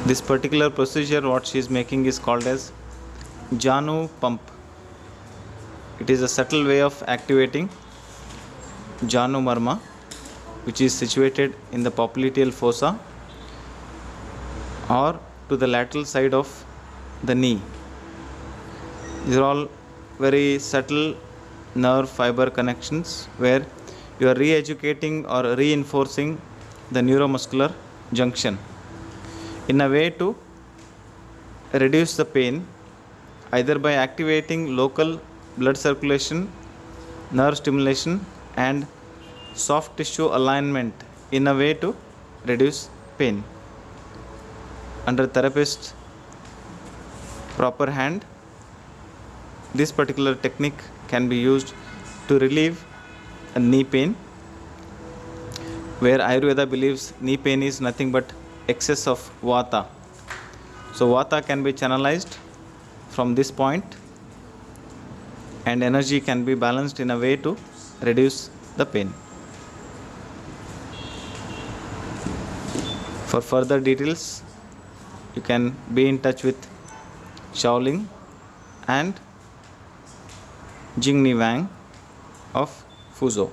This particular procedure what she is making is called as Janu pump. It is a subtle way of activating Janu Marma, which is situated in the popliteal fossa or to the lateral side of the knee. These are all very subtle nerve fiber connections where you are re-educating or reinforcing the neuromuscular junction in a way to reduce the pain, either by activating local blood circulation, nerve stimulation and soft tissue alignment in a way to reduce pain. Under therapist's proper hand, this particular technique can be used to relieve a knee pain, where Ayurveda believes knee pain is nothing but excess of vata. So vata can be channelized from this point and energy can be balanced in a way to reduce the pain. For further details, you can be in touch with Shaoling and Jingni Wang of Fuzhou.